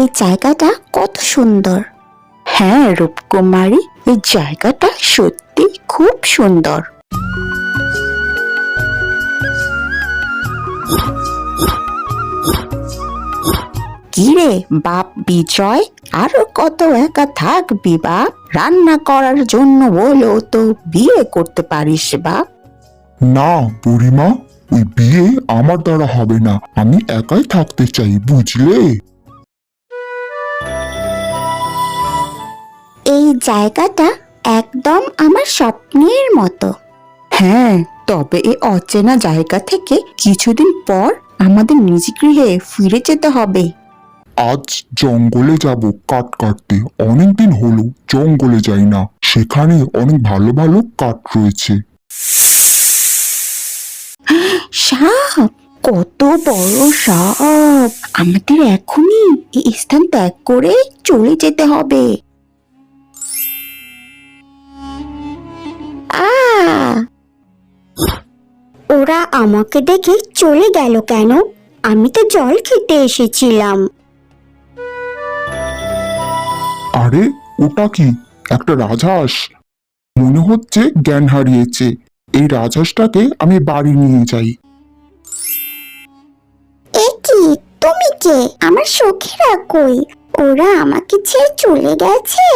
এই জায়গাটা কত সুন্দর। হ্যাঁ রূপকুমারী, এই জায়গাটা সত্যি খুব সুন্দর। কিরে বাপ বিজয়, আরো কত একা থাকবি বাপ? রান্না করার জন্য বলেও তো বিয়ে করতে পারিস বাপ। না বুড়িমা, ওই বিয়ে আমার দ্বারা হবে না। আমি একাই থাকতে চাই, বুঝলে? এই জায়গাটা একদম আমার স্বপ্নের মতো। হ্যাঁ, তবে এই অচেনা জায়গা থেকে কিছুদিন পর আমাদের নিজ গৃহে ফিরে যেতে হবে। আজ জঙ্গলে যাব কাঠ কাটতে। অনেকদিন হলো জঙ্গলে যাই না। সেখানে অনেক ভালো ভালো কাঠ রয়েছে। সাপ! কত বড় সাপ! আমাদের এখনই এই স্থান ত্যাগ করে চলে যেতে হবে। ওরা আমাকে দেখে চলে গেল কেন? আমি তো জল খেতে এসেছিলাম। আরে ওটা কি? একটা রাজহাঁস। মনে হচ্ছে জ্ঞান হারিয়েছে। এই রাজহাঁসটাকে আমি বাড়ি নিয়ে যাই। এ কি, তুমি কে? আমার সখীরা কই? ওরা আমাকে ছেড়ে চলে গেছে।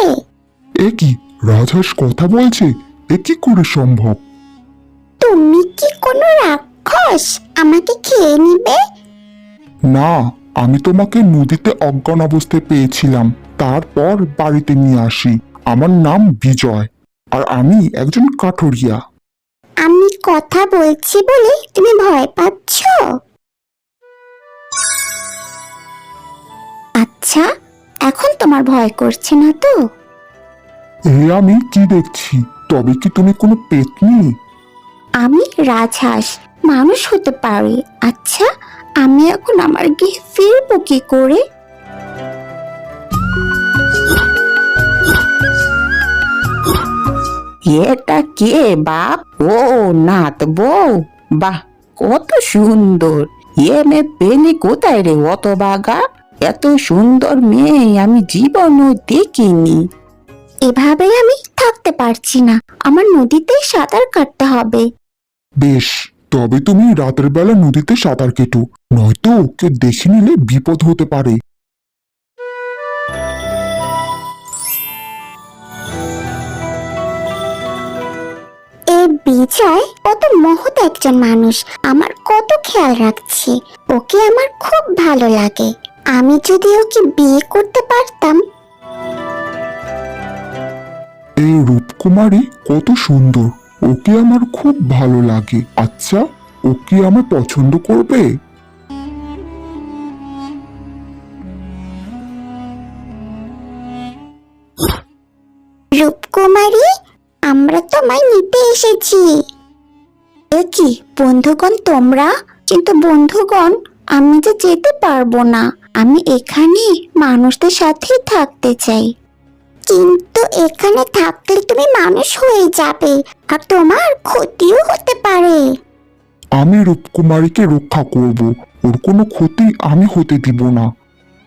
এ কি, রাজহাঁস কথা বলছে? এ কি করে সম্ভব? তুমি কি কোনো রাক্ষস? আমাকে খেয়ে নিবে? না, আমি তোমাকে নদীতে অজ্ঞান অবস্থায় পেয়েছিলাম, তারপর বাড়িতে নিয়ে আসি। আমার নাম বিজয়, আর আমি একজন কাঠুরিয়া। আমি কথা বলছি বলে তুমি ভয় পাচ্ছ? আচ্ছা, এখন তোমার ভয় করছে না তো? এ আমি কি দেখছি? তবে কি তুমি কোনো পেতনি? আমি রাজহাঁস, মানুষ হতে পারি। আচ্ছা, আমি এখন আমার গৃহে ফিরবো কি করে? এটা কে বাপ? ও নাত বউ, বাহ কত সুন্দর! এ মেয়ে পেলি কোথায় রে অত বাগা? এত সুন্দর মেয়ে আমি জীবনও দেখিনি। এভাবে আমি থাকতে পারছি না, আমার নদীতে সাঁতার কাটতে হবে। বেশ, তবে তুমি রাতের বেলা নদীতে সাঁতার কেটো, নয়তো কেউ দেখে নিলে বিপদ হতে পারে। বিজয় কত মহৎ একজন মানুষ, আমার কত খেয়াল রাখছে। ওকে আমার খুব ভালো লাগে। আমি যদি ওকে বিয়ে করতে পারতাম। এই রূপকুমারী কত সুন্দর, ওকে আমার খুব ভালো লাগে। আচ্ছা, ও কি আমায় পছন্দ করবে? রূপকুমারী, আমরা তোমায় নিতে এসেছি। এ কি বন্ধুগণ তোমরা? কিন্তু বন্ধুগণ, আমি যে যেতে পারবো না। আমি এখানে মানুষদের সাথেই থাকতে চাই। কিন্তু এখানে থাকলে তুমি মানুষ হয়ে যাবে, আর তোমার ক্ষতিও হতে পারে। আমি রূপকুমারীকে রক্ষা করব, ওর কোনো ক্ষতি আমি হতে দিব না।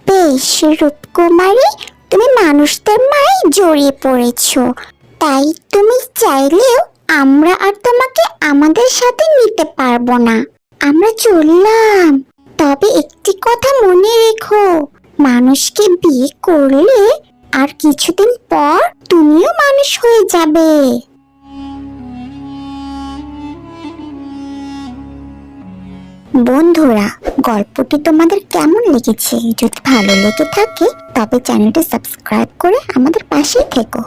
বেশ রূপকুমারী, তুমি মানুষদের মায়ে জড়িয়ে পড়েছো, তাই তুমি চাইলেও আমরা আর তোমাকে আমাদের সাথে নিতে পারবো না। আমরা চললাম। তবে একটি কথা মনে রেখো, মানুষকে বিয়ে করলে আর কিছুদিন পর তুমিও মানুষ হয়ে যাবে। বন্ধুরা, গল্পটি তোমাদের কেমন লেগেছে? যদি ভালো লেগে থাকে তবে চ্যানেলটি সাবস্ক্রাইব করে আমাদের পাশেই থেকো।